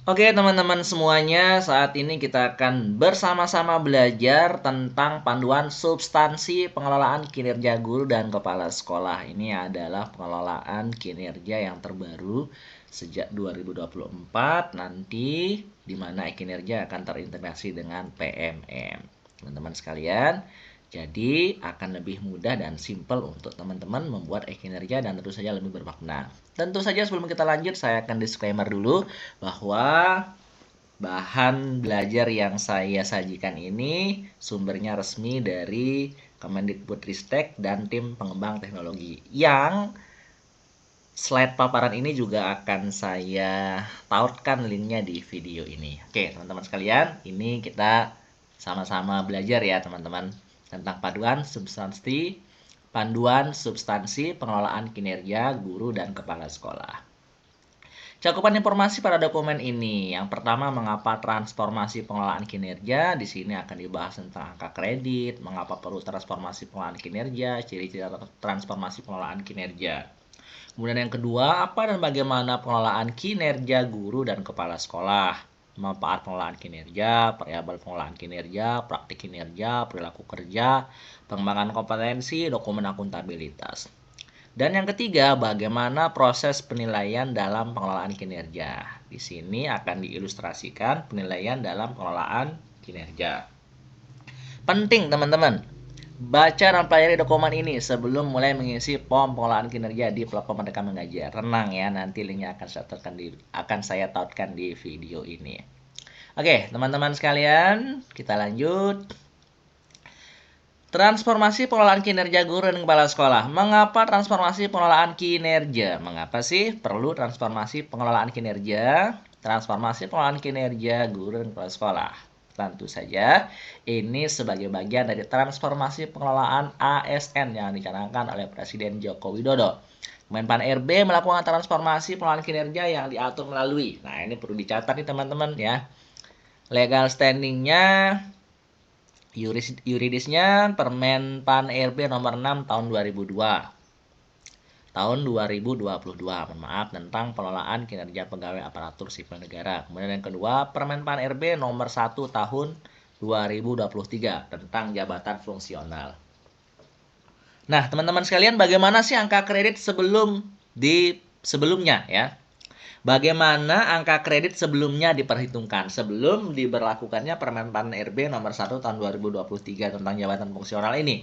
Oke teman-teman semuanya, saat ini kita akan bersama-sama belajar tentang panduan substansi pengelolaan kinerja guru dan kepala sekolah. Ini adalah pengelolaan kinerja yang terbaru sejak 2024 nanti, di mana kinerja akan terintegrasi dengan PMM. Teman-teman sekalian, jadi akan lebih mudah dan simpel untuk teman-teman membuat e-kinerja dan tentu saja lebih bermakna. Tentu saja sebelum kita lanjut, saya akan disclaimer dulu bahwa bahan belajar yang saya sajikan ini sumbernya resmi dari Kemendikbudristek dan tim pengembang teknologi. Yang slide paparan ini juga akan saya tautkan linknya di video ini. Oke, teman-teman sekalian, ini kita sama-sama belajar ya teman-teman tentang panduan substansi pengelolaan kinerja guru dan kepala sekolah. Cakupan informasi pada dokumen ini. Yang pertama, mengapa transformasi pengelolaan kinerja. Di sini akan dibahas tentang angka kredit, mengapa perlu transformasi pengelolaan kinerja, ciri-ciri transformasi pengelolaan kinerja. Kemudian yang kedua, apa dan bagaimana pengelolaan kinerja guru dan kepala sekolah. Manfaat pengelolaan kinerja, variabel pengelolaan kinerja, praktik kinerja, perilaku kerja, pengembangan kompetensi, dokumen akuntabilitas. Dan yang ketiga, bagaimana proses penilaian dalam pengelolaan kinerja. Di sini akan diilustrasikan penilaian dalam pengelolaan kinerja. Penting teman-teman, baca dan pelajari dokumen ini sebelum mulai mengisi form pengelolaan kinerja di platform Merdeka Mengajar. Tenang ya, nanti linknya akan saya tautkan di video ini. Oke, teman-teman sekalian, kita lanjut. Transformasi pengelolaan kinerja guru dan kepala sekolah. Mengapa transformasi pengelolaan kinerja? Mengapa sih perlu transformasi pengelolaan kinerja? Transformasi pengelolaan kinerja guru dan kepala sekolah. Tentu saja ini sebagai bagian dari transformasi pengelolaan ASN yang dicanangkan oleh Presiden Joko Widodo. Menpan RB melakukan transformasi pengelolaan kinerja yang diatur melalui. Nah, ini perlu dicatat nih teman-teman ya. Legal standingnya, yuridisnya Permen Pan RB nomor 6 tahun 2002. Tahun 2022, maaf, tentang pengelolaan kinerja pegawai aparatur sipil negara. Kemudian yang kedua, Permen Pan RB nomor 1 tahun 2023 tentang jabatan fungsional. Nah, teman-teman sekalian, bagaimana sih angka kredit sebelumnya ya? Bagaimana angka kredit sebelumnya diperhitungkan sebelum diberlakukannya Permen Pan RB nomor 1 tahun 2023 tentang jabatan fungsional ini.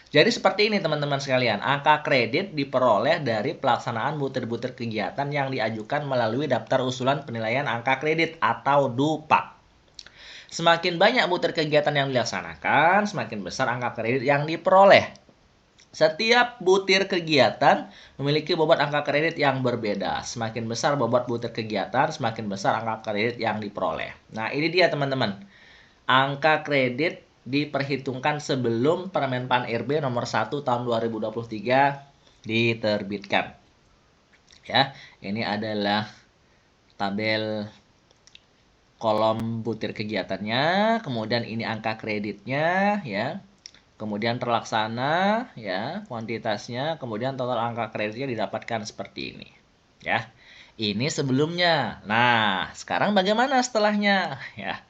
Jadi seperti ini teman-teman sekalian, angka kredit diperoleh dari pelaksanaan butir-butir kegiatan yang diajukan melalui daftar usulan penilaian angka kredit atau DUPAK. Semakin banyak butir kegiatan yang dilaksanakan, semakin besar angka kredit yang diperoleh. Setiap butir kegiatan memiliki bobot angka kredit yang berbeda. Semakin besar bobot butir kegiatan, semakin besar angka kredit yang diperoleh. Nah, ini dia teman-teman. Angka kredit diperhitungkan sebelum Permen Pan RB nomor 1 tahun 2023 diterbitkan. Ya, ini adalah tabel kolom butir kegiatannya, kemudian ini angka kreditnya ya. Kemudian terlaksana ya, kuantitasnya, kemudian total angka kreditnya didapatkan seperti ini. Ya. Ini sebelumnya. Nah, sekarang bagaimana setelahnya? Ya.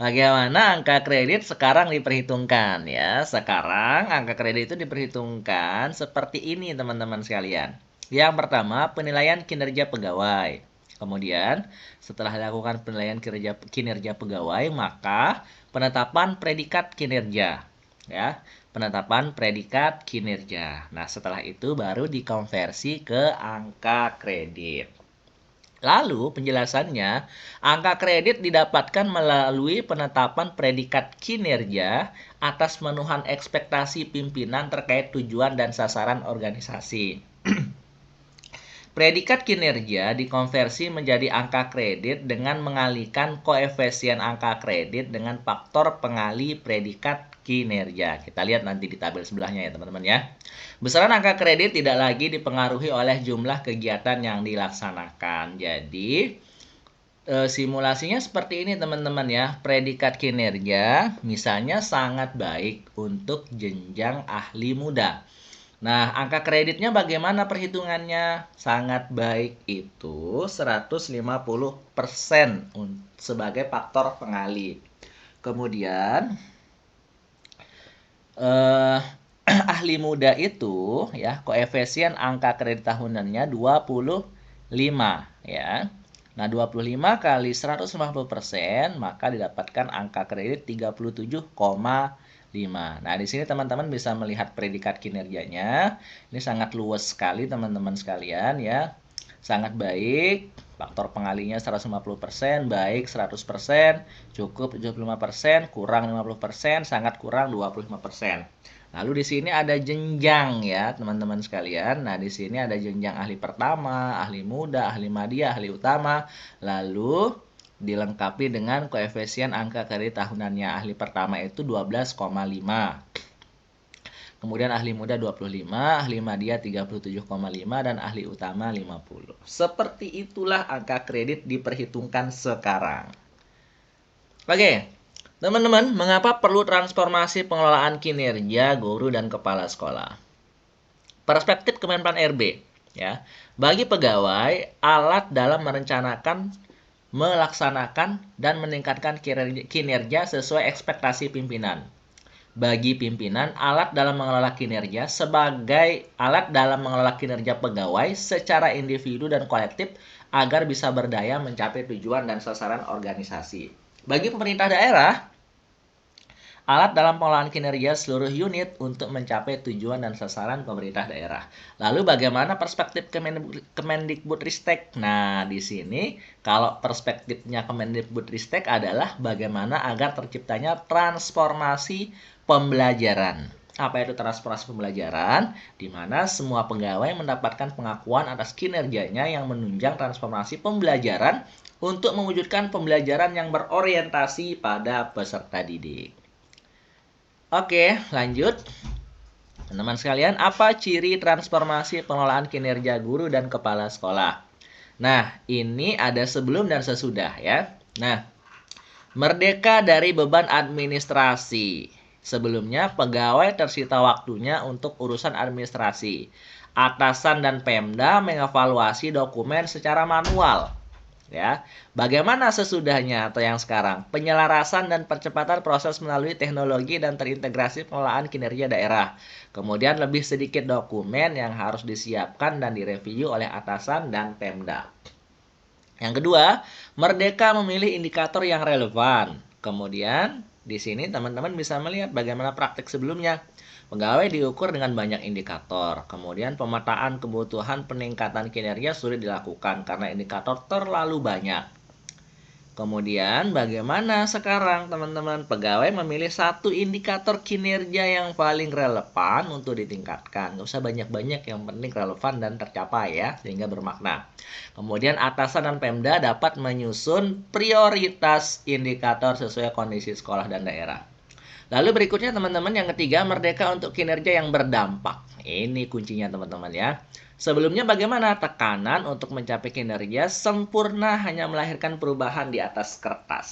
Bagaimana angka kredit sekarang diperhitungkan ya? Sekarang angka kredit itu diperhitungkan seperti ini teman-teman sekalian. Yang pertama, penilaian kinerja pegawai. Kemudian, setelah dilakukan penilaian kinerja pegawai, maka penetapan predikat kinerja. Ya, penetapan predikat kinerja. Nah, setelah itu baru dikonversi ke angka kredit. Lalu penjelasannya, angka kredit didapatkan melalui penetapan predikat kinerja atas pemenuhan ekspektasi pimpinan terkait tujuan dan sasaran organisasi. Predikat kinerja dikonversi menjadi angka kredit dengan mengalihkan koefisien angka kredit dengan faktor pengali predikat kinerja. Kita lihat nanti di tabel sebelahnya ya teman-teman ya. Besaran angka kredit tidak lagi dipengaruhi oleh jumlah kegiatan yang dilaksanakan. Jadi simulasinya seperti ini teman-teman ya. Predikat kinerja misalnya sangat baik untuk jenjang ahli muda. Nah, angka kreditnya bagaimana perhitungannya? Sangat baik, itu 150% sebagai faktor pengali. Kemudian eh, ahli muda itu ya koefisien angka kredit tahunannya 25 ya. Nah, 25 kali 150% maka didapatkan angka kredit 37,5. Nah, di sini teman-teman bisa melihat predikat kinerjanya. Ini sangat luas sekali teman-teman sekalian ya. Sangat baik. Faktor pengalinya 150%, baik 100%, cukup 75%, kurang 50%, sangat kurang 25%. Lalu di sini ada jenjang ya, teman-teman sekalian. Nah, di sini ada jenjang ahli pertama, ahli muda, ahli madya, ahli utama. Lalu dilengkapi dengan koefisien angka kredit tahunannya. Ahli pertama itu 12,5. Kemudian ahli muda 25, ahli madya 37,5 dan ahli utama 50. Seperti itulah angka kredit diperhitungkan sekarang. Oke. Teman-teman, mengapa perlu transformasi pengelolaan kinerja guru dan kepala sekolah? Perspektif Kemenpan RB, ya. Bagi pegawai, alat dalam merencanakan, melaksanakan, dan meningkatkan kinerja sesuai ekspektasi pimpinan. Bagi pimpinan, alat dalam mengelola kinerja sebagai alat dalam mengelola kinerja pegawai secara individu dan kolektif agar bisa berdaya mencapai tujuan dan sasaran organisasi. Bagi pemerintah daerah, alat dalam pengelolaan kinerja seluruh unit untuk mencapai tujuan dan sasaran pemerintah daerah. Lalu bagaimana perspektif Kemendikbudristek? Nah, di sini kalau perspektifnya Kemendikbudristek adalah bagaimana agar terciptanya transformasi pembelajaran. Apa itu transformasi pembelajaran? Di mana semua pegawai mendapatkan pengakuan atas kinerjanya yang menunjang transformasi pembelajaran untuk mewujudkan pembelajaran yang berorientasi pada peserta didik. Oke, lanjut. Teman-teman sekalian, apa ciri transformasi pengelolaan kinerja guru dan kepala sekolah? Nah, ini ada sebelum dan sesudah ya. Nah, merdeka dari beban administrasi. Sebelumnya, pegawai tersita waktunya untuk urusan administrasi. Atasan dan Pemda mengevaluasi dokumen secara manual. Ya, bagaimana sesudahnya atau yang sekarang? Penyelarasan dan percepatan proses melalui teknologi dan terintegrasi pengelolaan kinerja daerah. Kemudian lebih sedikit dokumen yang harus disiapkan dan direview oleh atasan dan Pemda. Yang kedua, merdeka memilih indikator yang relevan. Kemudian di sini teman-teman bisa melihat bagaimana praktik sebelumnya. Pegawai diukur dengan banyak indikator. Kemudian pemetaan kebutuhan peningkatan kinerja sulit dilakukan karena indikator terlalu banyak. Kemudian bagaimana sekarang teman-teman? Pegawai memilih satu indikator kinerja yang paling relevan untuk ditingkatkan. Nggak usah banyak-banyak, yang penting relevan dan tercapai ya, sehingga bermakna. Kemudian atasan dan Pemda dapat menyusun prioritas indikator sesuai kondisi sekolah dan daerah. Lalu berikutnya teman-teman, yang ketiga, merdeka untuk kinerja yang berdampak. Ini kuncinya teman-teman ya. Sebelumnya bagaimana? Tekanan untuk mencapai kinerja sempurna hanya melahirkan perubahan di atas kertas.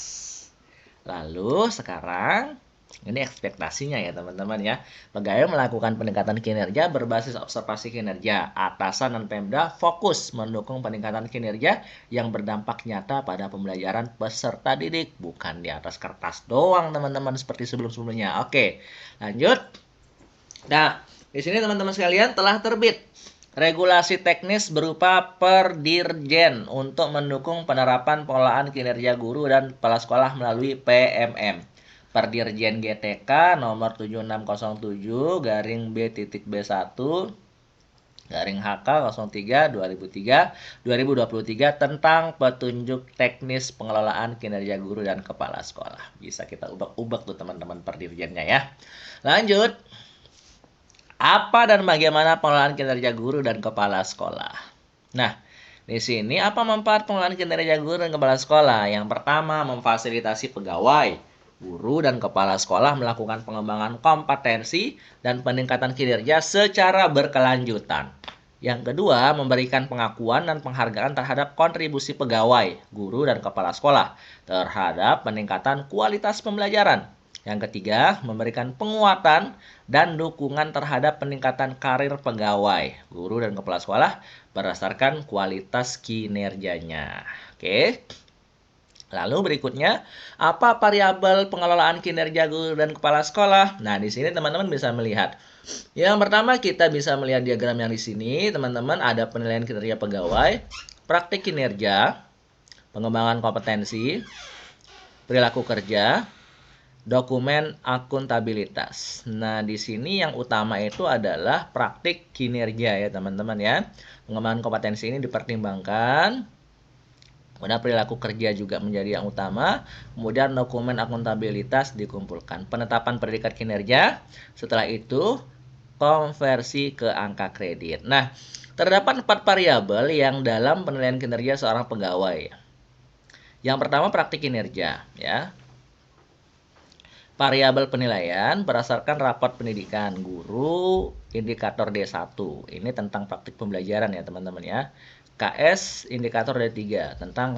Lalu sekarang, ini ekspektasinya ya teman-teman ya. Pegawai melakukan peningkatan kinerja berbasis observasi kinerja. Atasan dan Pemda fokus mendukung peningkatan kinerja yang berdampak nyata pada pembelajaran peserta didik. Bukan di atas kertas doang teman-teman seperti sebelum-sebelumnya. Oke, lanjut. Nah, di sini teman-teman sekalian telah terbit regulasi teknis berupa Perdirjen untuk mendukung penerapan pengelolaan kinerja guru dan kepala sekolah melalui PMM. Perdirjen GTK nomor 7607 garing B.B1 garing HK 03 2023 tentang petunjuk teknis pengelolaan kinerja guru dan kepala sekolah. Bisa kita ubek-ubek tuh teman-teman perdirjennya ya. Lanjut. Apa dan bagaimana pengelolaan kinerja guru dan kepala sekolah? Nah, di sini apa manfaat pengelolaan kinerja guru dan kepala sekolah? Yang pertama, memfasilitasi pegawai, guru, dan kepala sekolah melakukan pengembangan kompetensi dan peningkatan kinerja secara berkelanjutan. Yang kedua, memberikan pengakuan dan penghargaan terhadap kontribusi pegawai, guru, dan kepala sekolah terhadap peningkatan kualitas pembelajaran. Yang ketiga, memberikan penguatan dan dukungan terhadap peningkatan karir pegawai, guru, dan kepala sekolah berdasarkan kualitas kinerjanya. Oke. Lalu berikutnya, apa variabel pengelolaan kinerja guru dan kepala sekolah? Nah, di sini teman-teman bisa melihat. Yang pertama kita bisa melihat diagram yang di sini, teman-teman ada penilaian kinerja pegawai, praktik kinerja, pengembangan kompetensi, perilaku kerja, dokumen akuntabilitas. Nah, di sini yang utama itu adalah praktik kinerja ya, teman-teman ya. Pengembangan kompetensi ini dipertimbangkan. Kemudian perilaku kerja juga menjadi yang utama. Kemudian dokumen akuntabilitas dikumpulkan. Penetapan predikat kinerja. Setelah itu konversi ke angka kredit. Nah, terdapat 4 variabel yang dalam penilaian kinerja seorang pegawai. Yang pertama praktik kinerja ya. Variabel penilaian berdasarkan raport pendidikan guru indikator D1. Ini tentang praktik pembelajaran ya teman-teman ya. KS indikator D3 tentang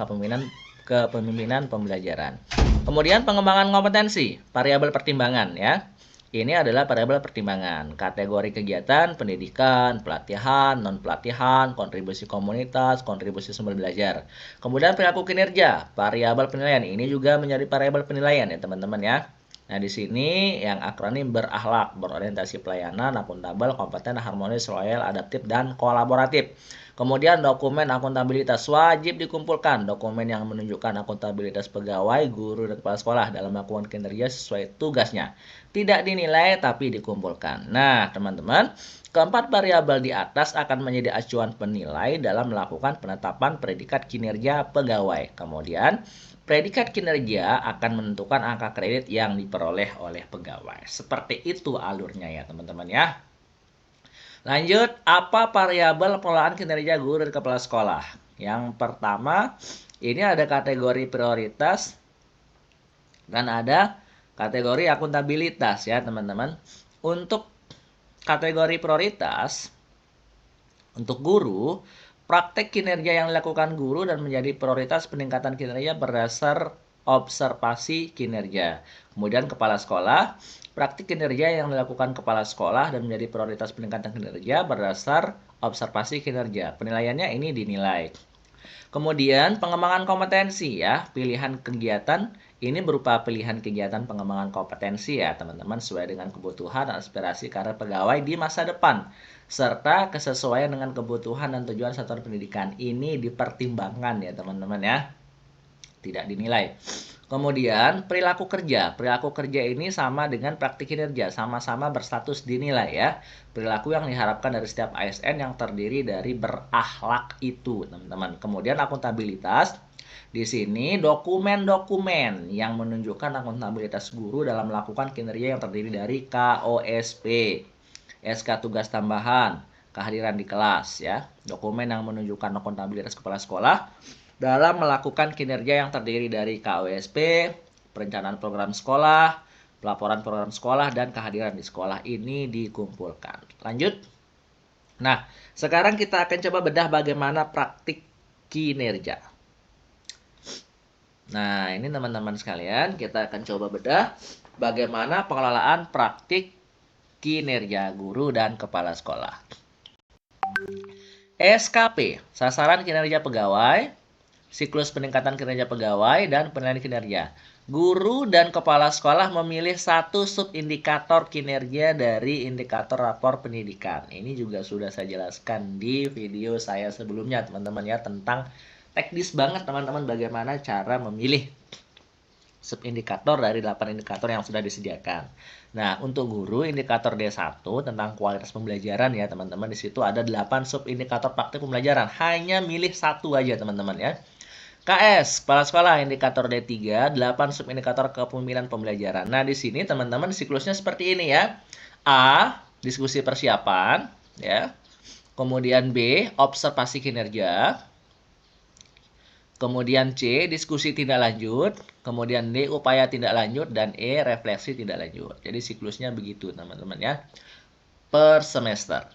kepemimpinan pembelajaran. Kemudian pengembangan kompetensi, variabel pertimbangan ya. Ini adalah variabel pertimbangan, kategori kegiatan, pendidikan, pelatihan, non-pelatihan, kontribusi komunitas, kontribusi sumber belajar. Kemudian perilaku kinerja, variabel penilaian. Ini juga menjadi variabel penilaian ya teman-teman ya. Nah, di sini yang akronim berakhlak, berorientasi pelayanan, akuntabel, kompeten, harmonis, loyal, adaptif, dan kolaboratif. Kemudian dokumen akuntabilitas wajib dikumpulkan. Dokumen yang menunjukkan akuntabilitas pegawai, guru, dan kepala sekolah dalam melakukan kinerja sesuai tugasnya. Tidak dinilai tapi dikumpulkan. Nah, teman-teman, keempat variabel di atas akan menjadi acuan penilai dalam melakukan penetapan predikat kinerja pegawai. Kemudian, predikat kinerja akan menentukan angka kredit yang diperoleh oleh pegawai. Seperti itu alurnya ya, teman-teman ya. Lanjut, apa variabel pengelolaan kinerja guru dan kepala sekolah? Yang pertama, ini ada kategori prioritas dan ada kategori akuntabilitas ya, teman-teman. Untuk kategori prioritas, untuk guru, praktek kinerja yang dilakukan guru dan menjadi prioritas peningkatan kinerja berdasar observasi kinerja. Kemudian kepala sekolah, praktik kinerja yang dilakukan kepala sekolah dan menjadi prioritas peningkatan kinerja berdasar observasi kinerja. Penilaiannya ini dinilai. Kemudian pengembangan kompetensi ya, pilihan kegiatan ini berupa pilihan kegiatan pengembangan kompetensi ya teman-teman sesuai dengan kebutuhan dan aspirasi karir pegawai di masa depan serta kesesuaian dengan kebutuhan dan tujuan satuan pendidikan. Ini dipertimbangkan ya teman-teman ya. Tidak dinilai. Kemudian perilaku kerja. Perilaku kerja ini sama dengan praktik kinerja, sama-sama berstatus dinilai ya. Perilaku yang diharapkan dari setiap ASN yang terdiri dari berakhlak itu, teman-teman. Kemudian akuntabilitas. Di sini dokumen-dokumen yang menunjukkan akuntabilitas guru dalam melakukan kinerja yang terdiri dari KOSP, SK tugas tambahan, kehadiran di kelas ya. Dokumen yang menunjukkan akuntabilitas kepala sekolah dalam melakukan kinerja yang terdiri dari KOSP, perencanaan program sekolah, pelaporan program sekolah, dan kehadiran di sekolah ini dikumpulkan. Lanjut. Nah, sekarang kita akan coba bedah bagaimana praktik kinerja. Nah, ini teman-teman sekalian, kita akan coba bedah bagaimana pengelolaan praktik kinerja guru dan kepala sekolah. SKP, sasaran kinerja pegawai, siklus peningkatan kinerja pegawai, dan penilaian kinerja. Guru dan kepala sekolah memilih satu subindikator kinerja dari indikator rapor pendidikan. Ini juga sudah saya jelaskan di video saya sebelumnya, teman-teman ya, tentang teknis banget teman-teman bagaimana cara memilih subindikator dari 8 indikator yang sudah disediakan. Nah, untuk guru indikator D1 tentang kualitas pembelajaran ya, teman-teman. Di situ ada 8 subindikator praktik pembelajaran. Hanya milih satu aja, teman-teman ya. KS, kepala sekolah, indikator D3, 8 subindikator kepemimpinan pembelajaran. Nah, di sini teman-teman siklusnya seperti ini ya. A, diskusi persiapan, ya. Kemudian B, observasi kinerja. Kemudian C, diskusi tindak lanjut. Kemudian D, upaya tindak lanjut. Dan E, refleksi tindak lanjut. Jadi siklusnya begitu, teman-teman ya. Per semester.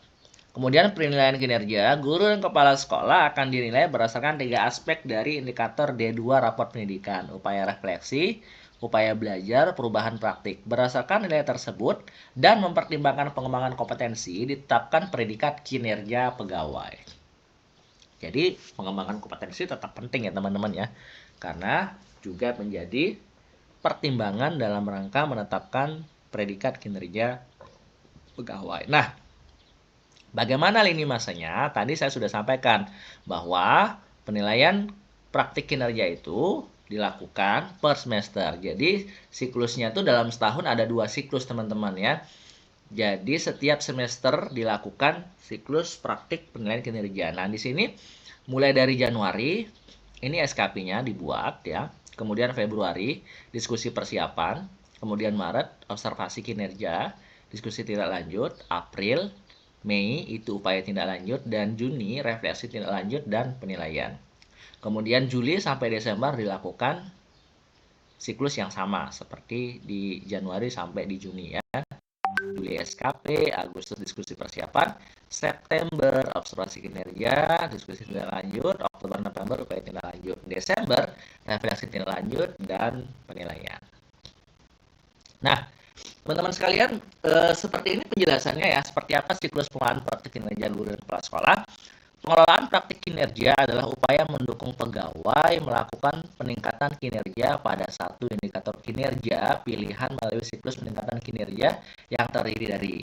Kemudian penilaian kinerja, guru dan kepala sekolah akan dinilai berdasarkan 3 aspek dari indikator D2 raport pendidikan. Upaya refleksi, upaya belajar, perubahan praktik. Berdasarkan nilai tersebut dan mempertimbangkan pengembangan kompetensi, ditetapkan predikat kinerja pegawai. Jadi pengembangan kompetensi tetap penting ya teman-teman ya, karena juga menjadi pertimbangan dalam rangka menetapkan predikat kinerja pegawai. Nah, bagaimana lini masanya? Tadi saya sudah sampaikan bahwa penilaian praktik kinerja itu dilakukan per semester. Jadi siklusnya itu dalam setahun ada 2 siklus teman-teman ya. Jadi setiap semester dilakukan siklus praktik penilaian kinerja. Nah, di sini mulai dari Januari ini SKP-nya dibuat ya. Kemudian Februari diskusi persiapan, kemudian Maret observasi kinerja, diskusi tindak lanjut, April, Mei itu upaya tindak lanjut, dan Juni refleksi tindak lanjut dan penilaian. Kemudian Juli sampai Desember dilakukan siklus yang sama seperti di Januari sampai di Juni ya. Juli SKP, Agustus diskusi persiapan, September observasi kinerja, diskusi tindak lanjut, Oktober November upaya tindak lanjut, Desember refleksi tindak lanjut dan penilaian. Nah, teman-teman sekalian, seperti ini penjelasannya ya, seperti apa siklus pengelolaan praktik kinerja guru dan kepala sekolah. Pengelolaan praktik kinerja adalah upaya mendukung pegawai melakukan peningkatan kinerja pada satu indikator kinerja pilihan melalui siklus peningkatan kinerja yang terdiri dari.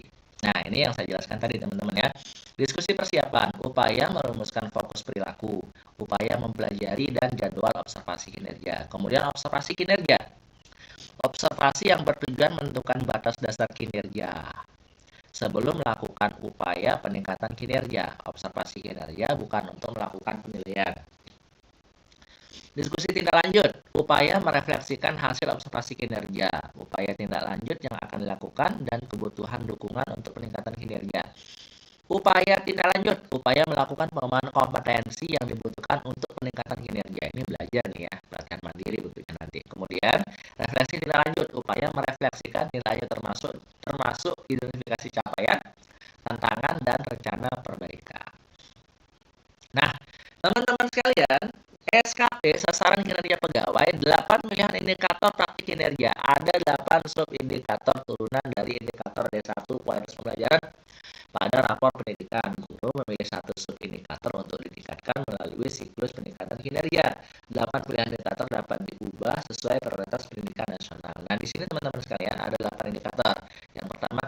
Nah, ini yang saya jelaskan tadi teman-teman ya. Diskusi persiapan, upaya merumuskan fokus perilaku, upaya mempelajari dan jadwal observasi kinerja. Kemudian observasi kinerja. Observasi yang bertujuan menentukan batas dasar kinerja sebelum melakukan upaya peningkatan kinerja. Observasi kinerja bukan untuk melakukan penilaian. Diskusi tindak lanjut, upaya merefleksikan hasil observasi kinerja, upaya tindak lanjut yang akan dilakukan, dan kebutuhan dukungan untuk peningkatan kinerja. Upaya tindak lanjut, upaya melakukan pengembangan kompetensi yang dibutuhkan untuk peningkatan kinerja. Ini belajar nih ya, pelatihan mandiri bentuknya nanti. Kemudian, refleksi tindak lanjut, upaya merefleksikan nilainya termasuk identifikasi capaian, tantangan, dan rencana perbaikan. Nah, teman-teman sekalian, SKP sasaran kinerja pegawai 8 pilihan indikator praktik kinerja. Ada 8 sub indikator turunan dari indikator D1 kualitas pembelajaran pada rapor pendidikan. Guru memilih satu sub indikator untuk ditingkatkan melalui siklus peningkatan kinerja. 8 pilihan indikator dapat diubah sesuai prioritas pendidikan nasional. Nah, di sini teman-teman sekalian ada 8 indikator. Yang pertama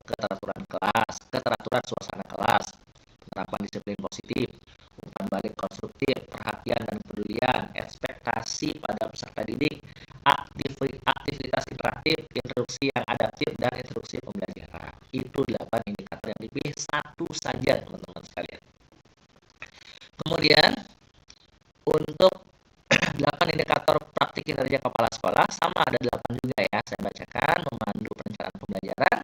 keteraturan kelas, keteraturan suasana kelas, penerapan disiplin positif, umpan balik konstruktif, perhatian dan kepedulian, ekspektasi pada peserta didik, aktivitas interaktif, instruksi yang adaptif, dan instruksi pembelajaran. Itu 8 indikator yang dipilih satu saja teman-teman sekalian. Kemudian untuk 8 indikator praktik kinerja kepala sekolah sama ada 8 juga ya. Saya bacakan: memandu perencanaan pembelajaran,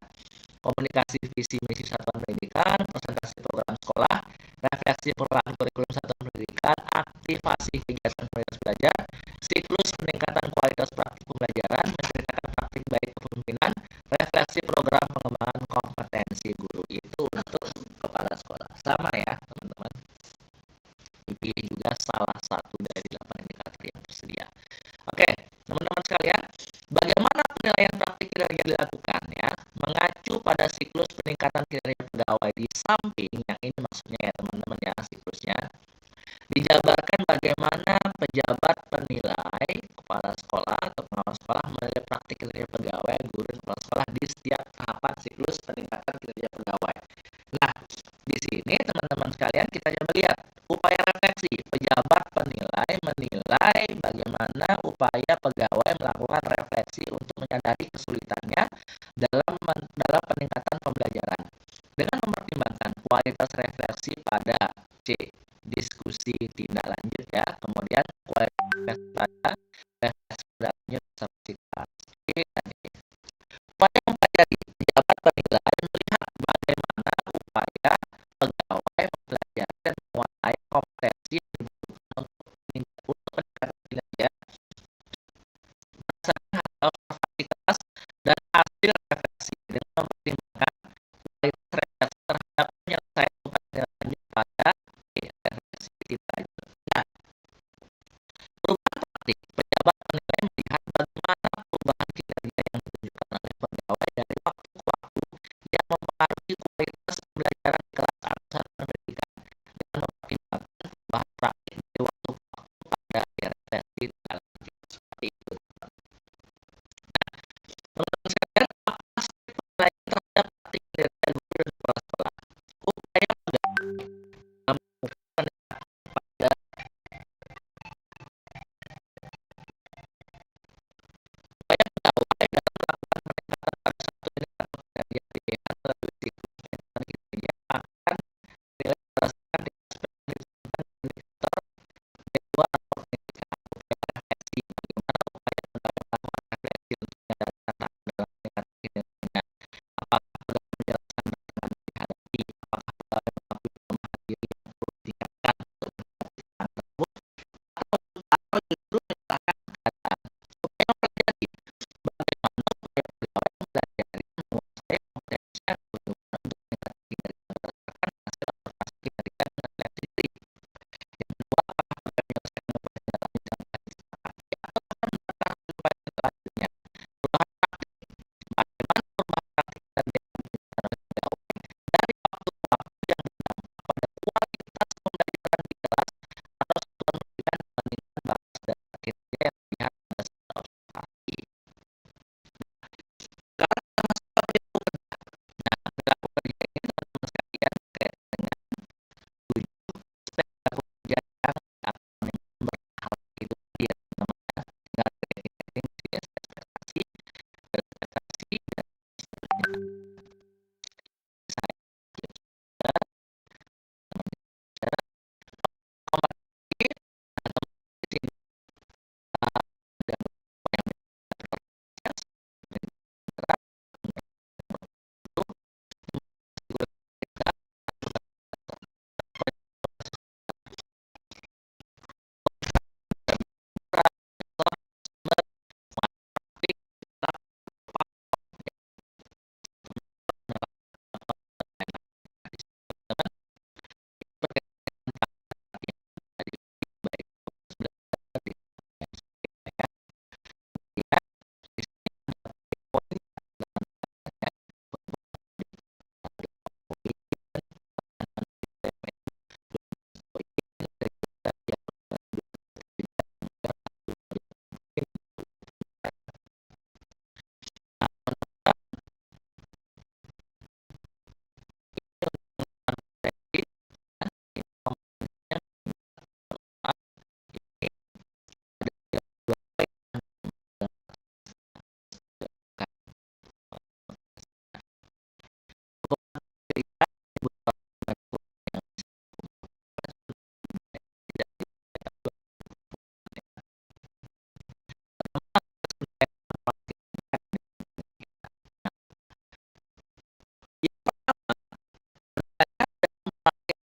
komunikasi visi misi satuan pendidikan, presentasi program sekolah, refleksi perubahan kurikulum satuan pendidikan, aktivasi kegiatan kualitas belajar, siklus peningkatan kualitas praktik pembelajaran, menceritakan praktik baik kepemimpinan, refleksi program pengembangan kompetensi guru. Itu untuk kepala sekolah. Sama ya teman-teman. Dipilih juga salah satu dari 8 indikator yang tersedia. Oke, teman-teman sekalian, bagaimana penilaian praktik kinerja dilakukan ya? Mengacu pada siklus peningkatan kinerja pegawai. Di samping yang ini maksudnya ya teman-teman ya, siklusnya dijabarkan bagaimana pejabat penilai kepala sekolah atau pengawas sekolah menilai praktik kinerja pegawai, guru, dan kepala sekolah di setiap tahapan siklus peningkatan kinerja pegawai. Nah, di sini teman-teman sekalian kita coba lihat upaya refleksi. Pejabat penilai menilai bagaimana upaya pegawai melakukan refleksi untuk menyadari kesulitannya dalam peningkatan pembelajaran dengan mempertimbangkan kualitas refleksi pada C. Diskusi tindak lanjut ya, kemudian kualitas pada refleksi tindak lanjut observasi kelas. Upaya mempelajari, pejabat penilai melihat bagaimana upaya pegawai mempelajari dan menguasai kompetensi yang dibutuhkan untuk peningkatan kinerja berdasarkan hasil observasi kelas dan hasil refleksi dengan mempertimbangkan kualitas refleksi terhadap penyelesaian upaya tindak lanjut pada refleksi tindak lanjut. Nah, perubahan praktik, Kedua, refleksi bagaimana upaya pendekatan refleksi untuk menyadarkan dalam tingkat kinerjanya. Apakah program penjelasan berkenan dihadapi? Apakah mengakui kelemahan diri yang perlu ditingkatkan untuk mengatasi tersebut? Atau justru menyalahkan keadaan? Supaya mempelajari bagaimana upaya pegawai mempelajari dan menguasai kompetensinya kebutuhan untuk meningkatkan kinerja berdasarkan hasil observasi kinerja dan refleksi diri. Yang kedua, apakah program penyelesaian mempertimbangkan jangka disepakati atau akan menetapkan upaya selanjutnya? Perubahan praktik, bagaimana perubahan praktik dan pegawai dari waktu ke waktu yang berdampak pada kualitas pembelajaran di kelas atau satuan pendidikan dibandingkan batas dan kinerja yang dilihat berdasarkan observasi. Sekarang seperti itu. Nah, perilaku kerja ini teman-teman sekalian terkait dengan 7 aspek perilaku kerja yang akan menimbulkan hal itu tadi ya teman-teman ya. Tinggal rating ekspektasi, ekspektasi dan istilahnya saya juga teman-teman nomor tiga atau di sini dan yang berproses bergerak itu juga